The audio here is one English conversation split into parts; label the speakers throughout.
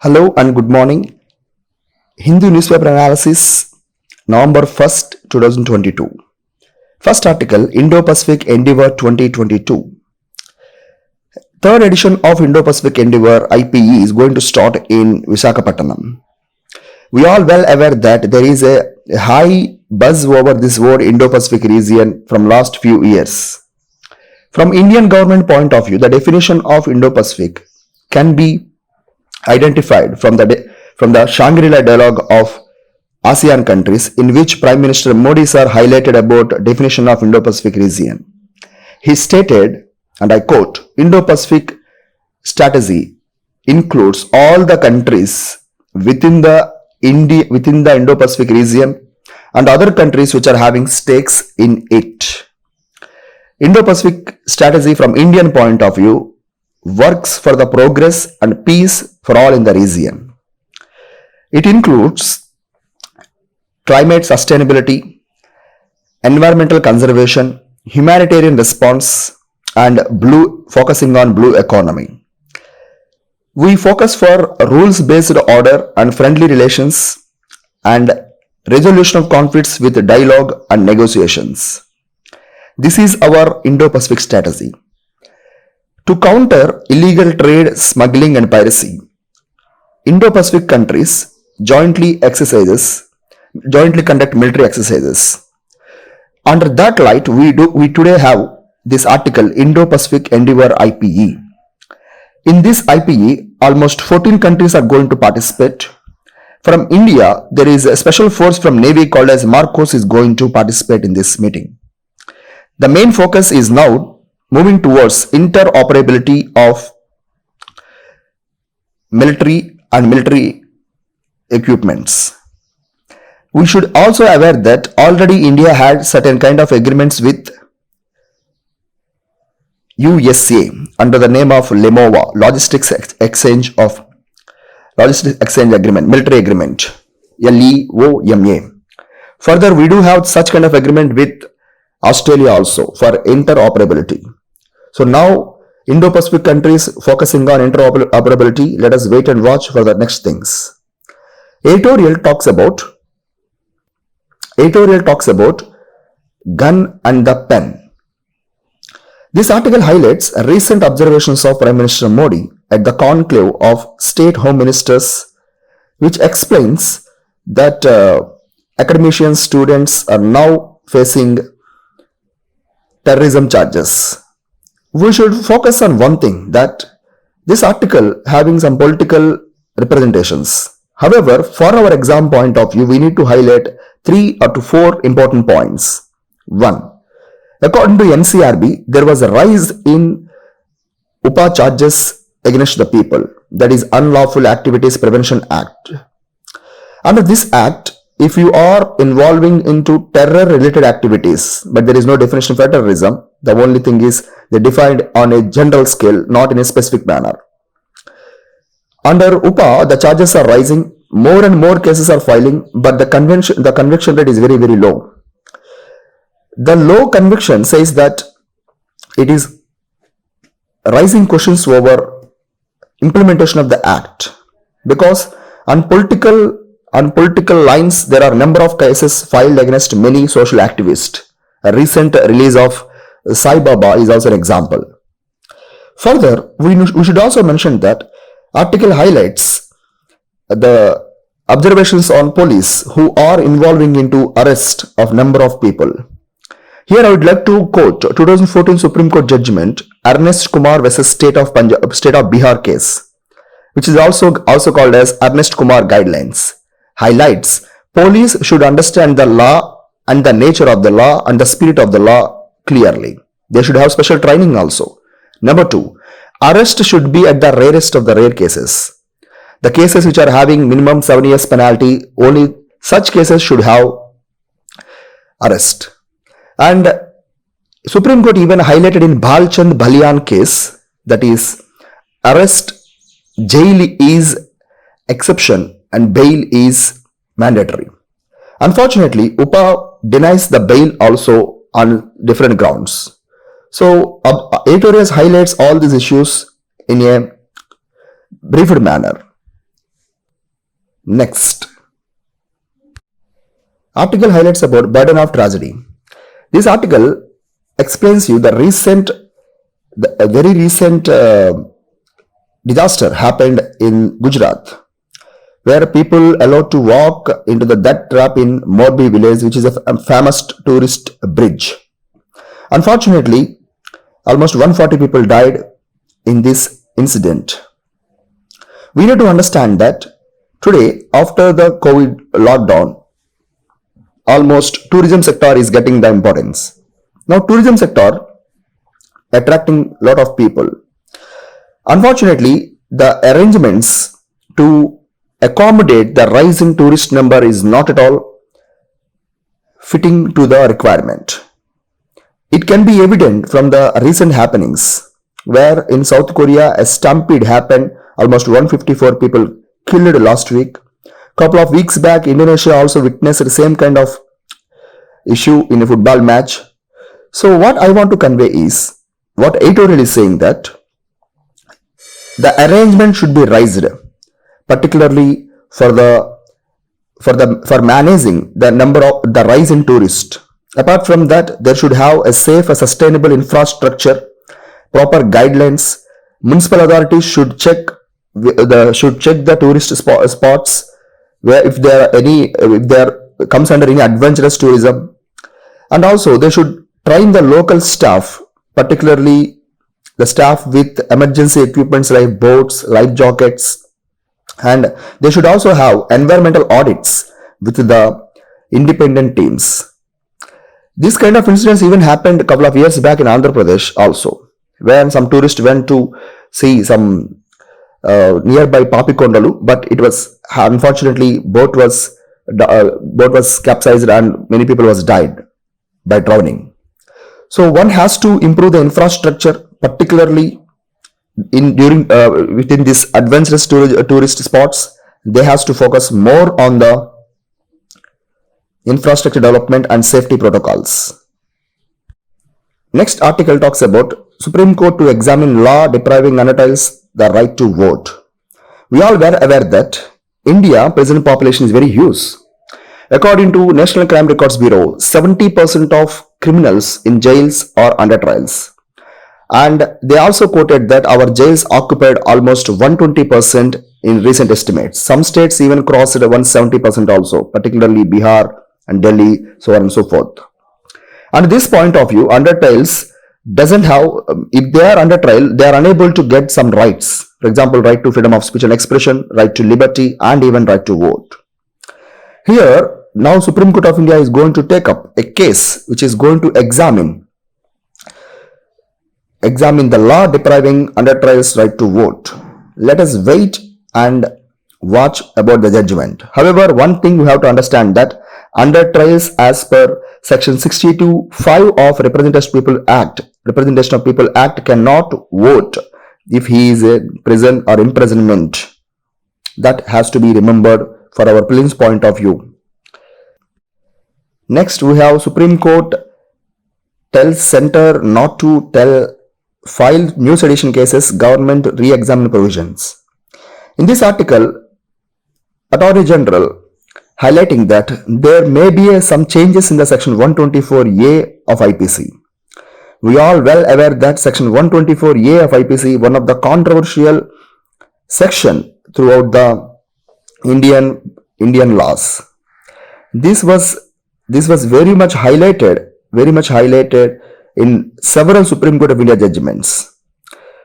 Speaker 1: Hello and good morning. Hindu newspaper analysis, November 1st, 2022. First article, Indo-Pacific Endeavour-2022. Third edition of Indo-Pacific Endeavour IPE is going to start in Visakhapatnam. We are well aware that there is a high buzz over this word Indo-Pacific region from last few years. From Indian government point of view, the definition of Indo-Pacific can be identified from the Shangri-La dialogue of ASEAN countries, in which Prime Minister Modi sir highlighted about definition of Indo-Pacific region. He stated, and I quote, Indo-Pacific strategy includes all the countries within the Indo-Pacific region and other countries which are having stakes in it. Indo-Pacific strategy from Indian point of view works for the progress and peace for all in the region. It includes climate sustainability, environmental conservation, humanitarian response, and focusing on blue economy. We focus for rules-based order and friendly relations and resolution of conflicts with dialogue and negotiations. This is our Indo-Pacific strategy. To counter illegal trade, smuggling and piracy, Indo-Pacific countries jointly conduct military exercises. Under that light, we today have this article, Indo-Pacific Endeavour IPE. In this IPE, almost 14 countries are going to participate. From India, there is a special force from Navy called as Marcos is going to participate in this meeting. The main focus is now moving towards interoperability of military and military equipments. We should also aware that already India had certain kind of agreements with USA under the name of LEMOVA, Logistics Exchange Agreement, Military Agreement, LEOMA. Further, we do have such kind of agreement with Australia also for interoperability. So now Indo-Pacific countries focusing on interoperability. Let us wait and watch for the next things. Editorial talks about gun and the pen. This article highlights recent observations of Prime Minister Modi at the conclave of state home ministers, which explains that academicians, students are now facing terrorism charges. We should focus on one thing, that this article having some political representations. However, for our exam point of view, we need to highlight 3 or 4 important points. 1. According to NCRB, there was a rise in UPA charges against the people, that is Unlawful Activities Prevention Act. Under this act, if you are involving into terror related activities, but there is no definition for terrorism, the only thing is they defined on a general scale, not in a specific manner. Under UPA, the charges are rising, more and more cases are filing, but the conviction rate is very, very low. The low conviction says that it is rising questions over implementation of the act, because on political lines, there are a number of cases filed against many social activists. A recent release of Sai Baba is also an example. Further, we should also mention that article highlights the observations on police who are involving into arrest of number of people. Here I would like to quote 2014 Supreme Court judgment Ernest Kumar versus State of Bihar case, which is also called as Ernest Kumar guidelines. Highlights police should understand the law and the nature of the law and the spirit of the law clearly. They should have special training also. Number 2, arrest should be at the rarest of the rare cases. The cases which are having minimum 7 years penalty, only such cases should have arrest. And Supreme Court even highlighted in Bhalchand Balian case, that is arrest, jail is exception and bail is mandatory. Unfortunately, UPA denies the bail also on different grounds. So, editorials highlights all these issues in a briefed manner. Next, article highlights about burden of tragedy. This article explains you the very recent disaster happened in Gujarat, where people allowed to walk into the death trap in Morbi village, which is a famous tourist bridge. Unfortunately, almost 140 people died in this incident. We need to understand that today, after the COVID lockdown, almost tourism sector is getting the importance. Now, tourism sector attracting a lot of people. Unfortunately, the arrangements to accommodate the rise in tourist number is not at all fitting to the requirement. It can be evident from the recent happenings, where in South Korea a stampede happened, almost 154 people killed last week. Couple of weeks back, Indonesia also witnessed the same kind of issue in a football match. So what I want to convey is, what editorial is saying, that the arrangement should be raised, particularly for managing the number of the rise in tourists. Apart from that, there should have a safe and sustainable infrastructure, proper guidelines. Municipal authorities should check the tourist spots where if there comes under any adventurous tourism, and also they should train the local staff, particularly the staff with emergency equipments like boats, life jackets, and they should also have environmental audits with the independent teams. This kind of incidents even happened a couple of years back in Andhra Pradesh also, when some tourists went to see some nearby Papikondalu, but it was unfortunately boat was capsized and many people was died by drowning. So one has to improve the infrastructure, particularly within this adventurous tourist spots. They has to focus more on the infrastructure development and safety protocols. Next article talks about Supreme Court to examine law depriving undertrials the right to vote. We all were aware that India present population is very huge. According to National Crime Records Bureau, 70% of criminals in jails are under trials. And they also quoted that our jails occupied almost 120% in recent estimates. Some states even crossed 170% also, particularly Bihar and Delhi, so on and so forth. And this point of view, under trials doesn't have, if they are under trial, they are unable to get some rights. For example, right to freedom of speech and expression, right to liberty, and even right to vote. Here, now Supreme Court of India is going to take up a case which is going to examine the law depriving under trials right to vote. Let us wait and watch about the judgment. However, one thing we have to understand that under trials as per section 62(5) of Representation of People Act cannot vote if he is in prison or imprisonment. That has to be remembered for our prelims point of view. Next, we have Supreme Court tells center not to file new sedition cases, government re-examine provisions. In this article, Attorney General highlighting that there may be some changes in the section 124A of IPC. We are well aware that section 124A of IPC, one of the controversial section throughout the Indian laws. This was very much highlighted in several Supreme Court of India judgments.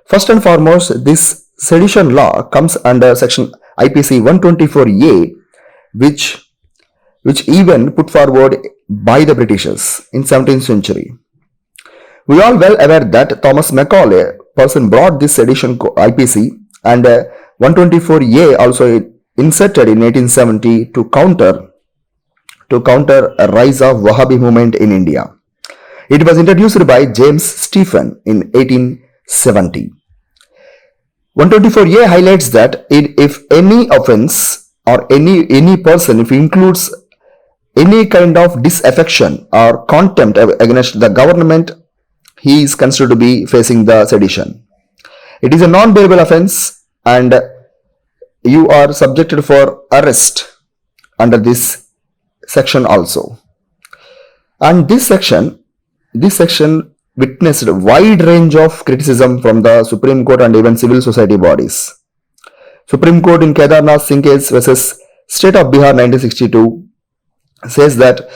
Speaker 1: First and foremost, this sedition law comes under section IPC 124A, which even put forward by the Britishers in 17th century. We are well aware that Thomas Macaulay person brought this sedition IPC, and 124A also inserted in 1870 to counter a rise of Wahhabi movement in India. It was introduced by James Stephen in 1870. 124A highlights that if any offense or any person, if it includes any kind of disaffection or contempt against the government, he is considered to be facing the sedition. It is a non-bailable offense, and you are subjected for arrest under this section also. And this section witnessed a wide range of criticism from the Supreme Court and even civil society bodies. Supreme Court in Kedarnath Singh case versus State of Bihar 1962 says that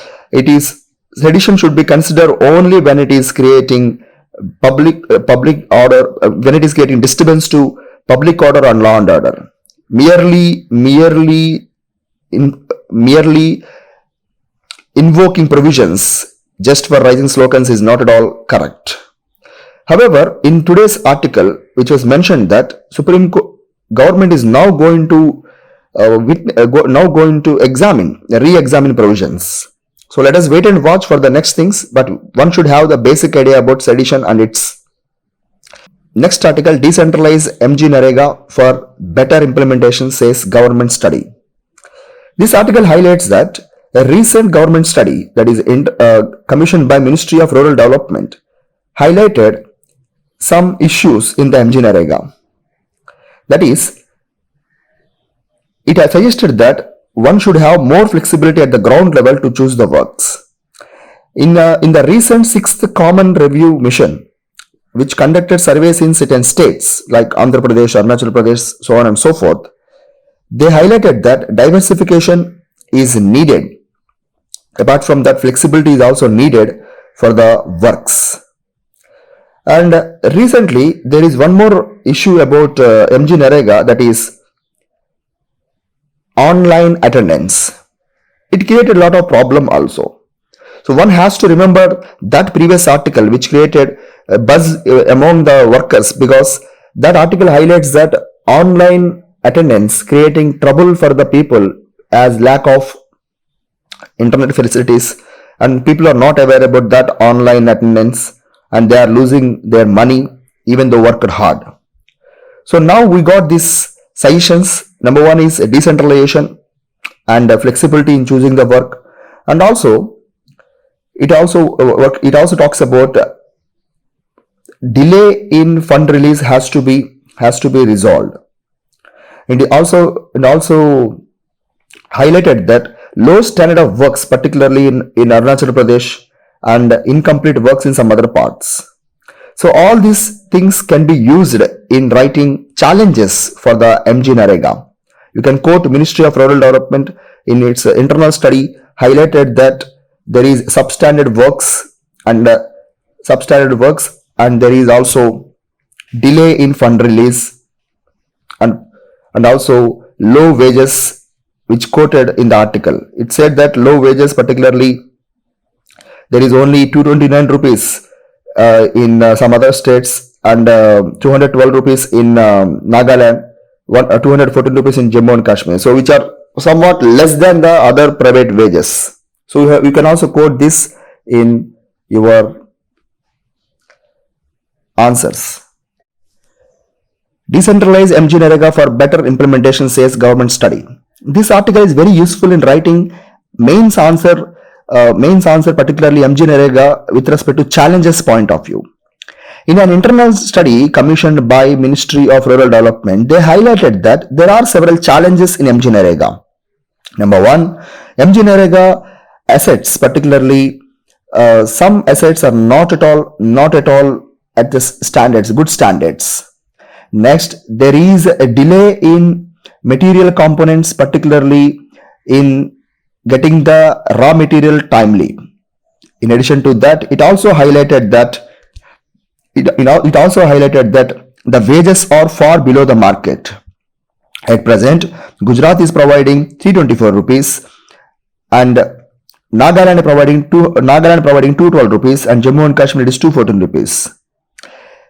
Speaker 1: sedition should be considered only when it is creating public order, when it is creating disturbance to public order and law and order. Merely invoking provisions just for rising slogans is not at all correct. However, in today's article, which was mentioned that Supreme Government is now going to re-examine provisions. So let us wait and watch for the next things, but one should have the basic idea about sedition and its. Next article, Decentralise MGNREGA for better implementation, says government study. This article highlights that a recent government study that is commissioned by Ministry of Rural Development highlighted some issues in the MGNREGA. That is, it has suggested that one should have more flexibility at the ground level to choose the works. In the recent 6th Common Review Mission, which conducted surveys in certain states like Andhra Pradesh, Arunachal Pradesh, so on and so forth, they highlighted that diversification is needed. Apart from that, flexibility is also needed for the works. And recently, there is one more issue about MGNREGA, that is online attendance. It created a lot of problem also. So one has to remember that previous article which created a buzz among the workers, because that article highlights that online attendance creating trouble for the people as lack of internet facilities, and people are not aware about that online attendance and they are losing their money even though worked hard. So now we got these suggestions. Number one is decentralization and flexibility in choosing the work, and also it also talks about delay in fund release has to be resolved. And it also highlighted that low standard of works, particularly in Arunachal Pradesh, and incomplete works in some other parts. So all these things can be used in writing challenges for the MGNREGA. You can quote Ministry of Rural Development in its internal study highlighted that there is substandard works and there is also delay in fund release and also low wages, which quoted in the article. It said that low wages, particularly there is only 229 rupees in some other states and 212 rupees in Nagaland, 214 rupees in Jammu and Kashmir, so which are somewhat less than the other private wages. So you can also quote this in your answers. Decentralize MGNREGA for better implementation, says government study. This article is very useful in writing mains answer, particularly MGNREGA with respect to challenges point of view. In an internal study commissioned by Ministry of Rural Development, they highlighted that there are several challenges in MGNREGA. Number one, MGNREGA assets, particularly some assets are not at all at the good standards. Next, there is a delay in material components, particularly in getting the raw material timely. In addition to that, it also highlighted that the wages are far below the market. At present, Gujarat is providing 324 rupees and Nagaland providing 212 rupees and Jammu and Kashmir is 214 rupees.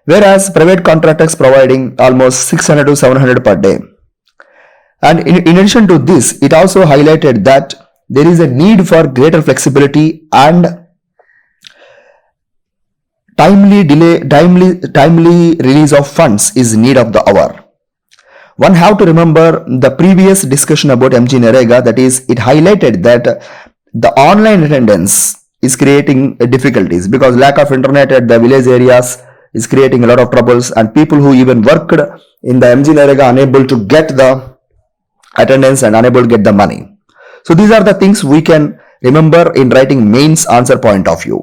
Speaker 1: Whereas private contractors providing almost 600 to 700 per day. And in addition to this, it also highlighted that there is a need for greater flexibility and timely release of funds is need of the hour. One have to remember the previous discussion about MGNREGA, that is, it highlighted that the online attendance is creating difficulties because lack of internet at the village areas is creating a lot of troubles, and people who even worked in the MGNREGA unable to get the attendance and unable to get the money. So these are the things we can remember in writing mains answer point of view.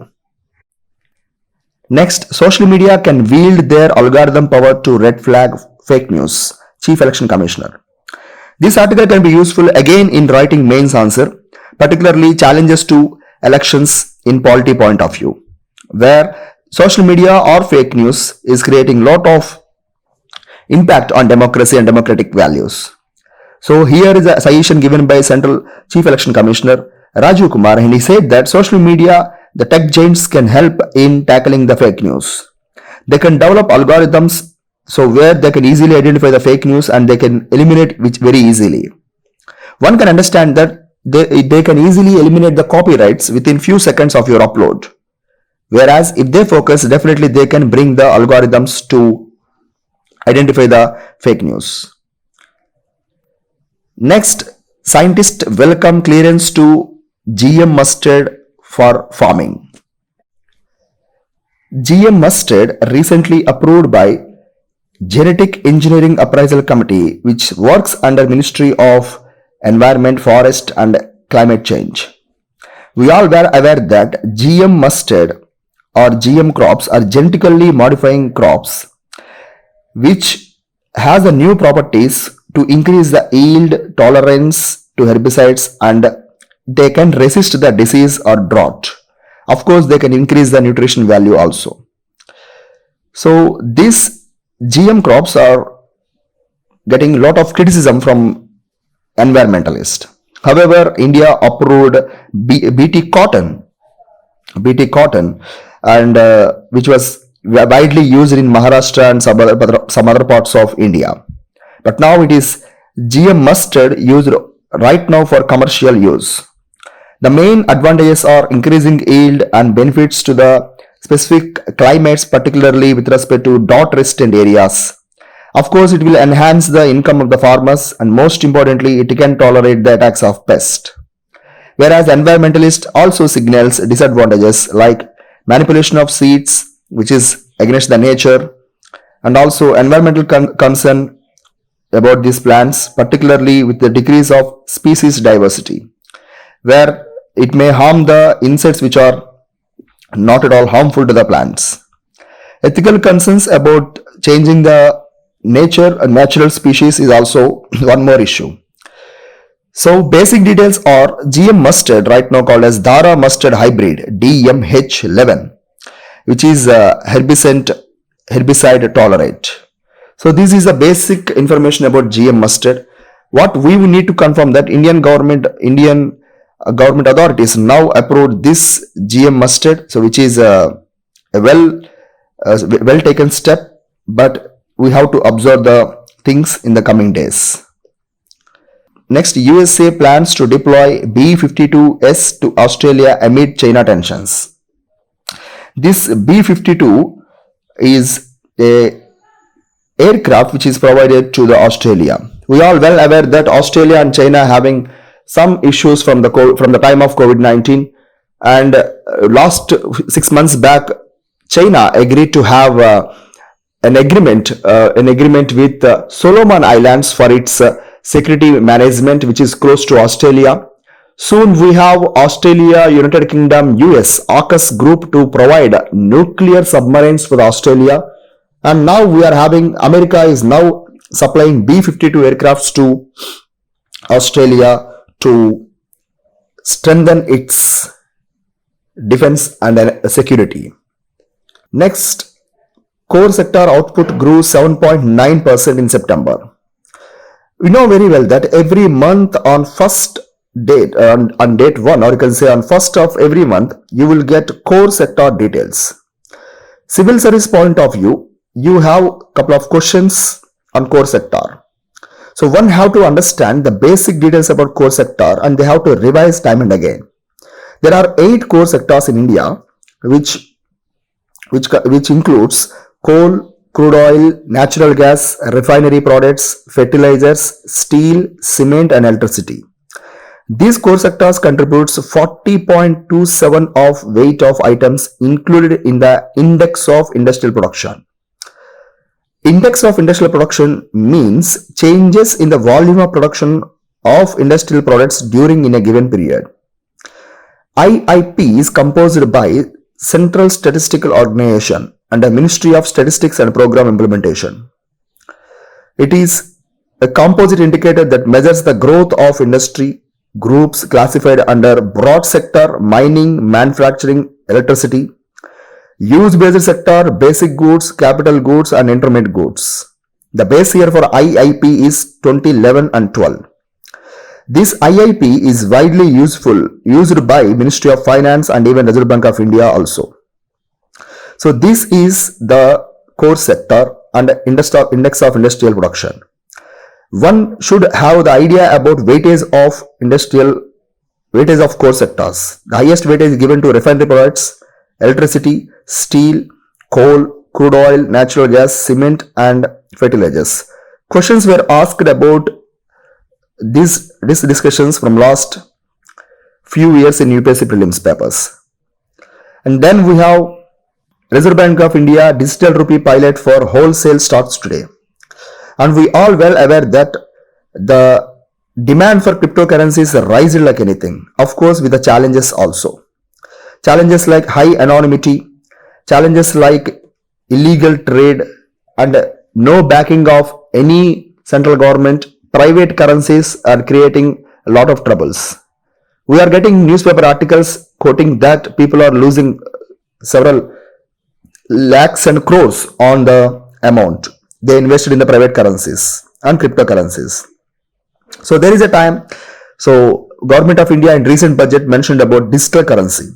Speaker 1: Next, social media can wield their algorithm power to red flag fake news. Chief Election Commissioner. This article can be useful again in writing mains answer, particularly challenges to elections in polity point of view, where social media or fake news is creating lot of impact on democracy and democratic values. So here is a suggestion given by Central Chief Election Commissioner Raju Kumar, and he said that social media, the tech giants can help in tackling the fake news. They can develop algorithms so where they can easily identify the fake news and they can eliminate which very easily. One can understand that they can easily eliminate the copyrights within few seconds of your upload. Whereas if they focus, definitely they can bring the algorithms to identify the fake news. Next, scientists welcome clearance to GM mustard for farming. GM mustard recently approved by Genetic Engineering Appraisal Committee, which works under Ministry of Environment, Forest and Climate Change. We all were aware that GM mustard or GM crops are genetically modifying crops which has a new properties to increase the yield, tolerance to herbicides, and they can resist the disease or drought. Of course, they can increase the nutrition value also. So these GM crops are getting a lot of criticism from environmentalists. However, India approved BT cotton, and which was widely used in Maharashtra and some other parts of India. But now it is GM mustard used right now for commercial use. The main advantages are increasing yield and benefits to the specific climates, particularly with respect to drought resistant areas. Of course, it will enhance the income of the farmers, and most importantly, it can tolerate the attacks of pests. Whereas environmentalists also signals disadvantages like manipulation of seeds, which is against the nature, and also environmental concern about these plants, particularly with the decrease of species diversity, where it may harm the insects which are not at all harmful to the plants. Ethical concerns about changing the nature and natural species is also one more issue. So basic details are GM mustard, right now called as Dara mustard hybrid DMH11, which is herbicide tolerant. So this is the basic information about GM mustard. What we will need to confirm that Indian government authorities now approved this GM mustard, so which is a well taken step, but we have to observe the things in the coming days. Next, USA plans to deploy B-52S to Australia amid China tensions. This B-52 is a aircraft which is provided to the Australia. We are well aware that Australia and China are having some issues from the time of COVID-19, and last 6 months back, China agreed to have an agreement with Solomon Islands for its security management, which is close to Australia. Soon we have Australia, United Kingdom, US, AUKUS group to provide nuclear submarines for Australia, and now we are having America is now supplying B-52 aircrafts to Australia to strengthen its defense and security. Next, core sector output grew 7.9% in September. We know very well that every month on first date, on date 1, or you can say on first of every month, you will get core sector details. Civil service point of view, you have a couple of questions on core sector. So one have to understand the basic details about core sector, and they have to revise time and again. There are 8 core sectors in India, which includes coal, crude oil, natural gas, refinery products, fertilizers, steel, cement and electricity. These core sectors contributes 40.27 of weight of items included in the index of industrial production. Index of industrial production means changes in the volume of production of industrial products during in a given period. IIP is composed by Central Statistical Organization and the Ministry of Statistics and Program Implementation. It is a composite indicator that measures the growth of industry groups classified under broad sector, mining, manufacturing, electricity, use-based sector, basic goods, capital goods and intermediate goods. The base year for IIP is 2011 and 12. This IIP is widely used by Ministry of Finance and even Reserve Bank of India also. So this is the core sector and index of industrial production. One should have the idea about weightage of core sectors. The highest weightage is given to refinery products, electricity, steel, coal, crude oil, natural gas, cement and fertilizers. Questions were asked about these discussions from last few years in UPSC prelims papers. And then we have Reserve Bank of India digital rupee pilot for wholesale starts today. And we all well aware that the demand for cryptocurrencies rises like anything. Of course, with the challenges also. Challenges like high anonymity, challenges like illegal trade and no backing of any central government. Private currencies are creating a lot of troubles. We are getting newspaper articles quoting that people are losing several lakhs and crores on the amount they invested in the private currencies and cryptocurrencies. So there is a time, so Government of India in recent budget mentioned about digital currency.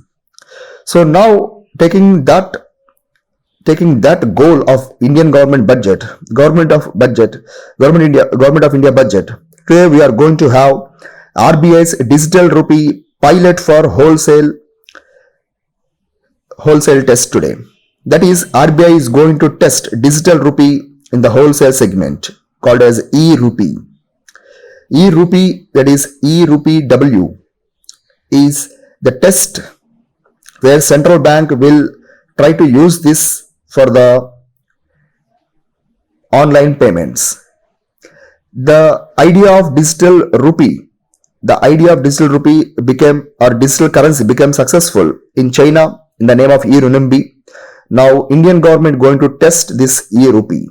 Speaker 1: So now taking that goal of Indian government budget, Government of India budget, today we are going to have RBI's digital rupee pilot for wholesale test today. That is, RBI is going to test digital rupee in the wholesale segment called as e-rupee. E-rupee, that is e-rupee W, is the test where central bank will try to use this for the online payments. The idea of digital rupee became, or digital currency became successful in China in the name of e-renminbi. Now Indian government going to test this e-rupee.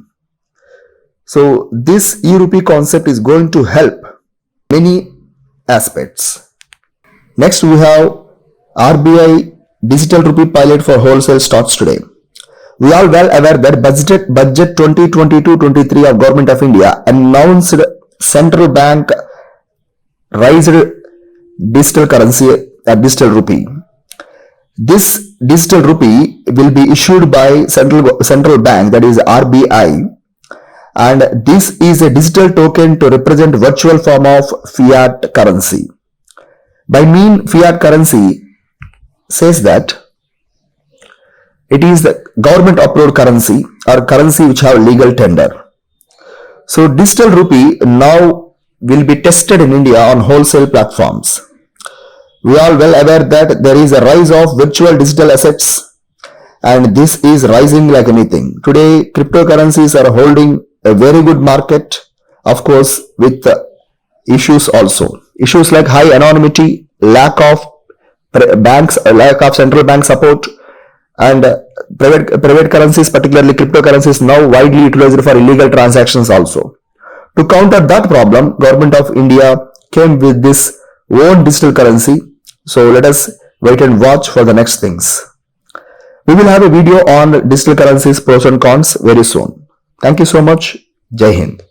Speaker 1: So this e-rupee concept is going to help many aspects. Next we have RBI digital rupee pilot for wholesale starts today. We are well aware that budget 2022-23 of Government of India announced central bank raised digital currency, digital rupee. This digital rupee will be issued by central bank, that is RBI, and this is a digital token to represent virtual form of fiat currency. By mean fiat currency says that it is the government approved currency or currency which have legal tender. So digital rupee now will be tested in India on wholesale platforms. We are well aware that there is a rise of virtual digital assets and this is rising like anything. Today cryptocurrencies are holding a very good market, of course with issues also. Issues like high anonymity, lack of central bank support, and private currencies, particularly cryptocurrencies, now widely utilized for illegal transactions also. To counter that problem, Government of India came with this own digital currency. So let us wait and watch for the next things. We will have a video on digital currencies pros and cons very soon. Thank you so much. Jai Hind.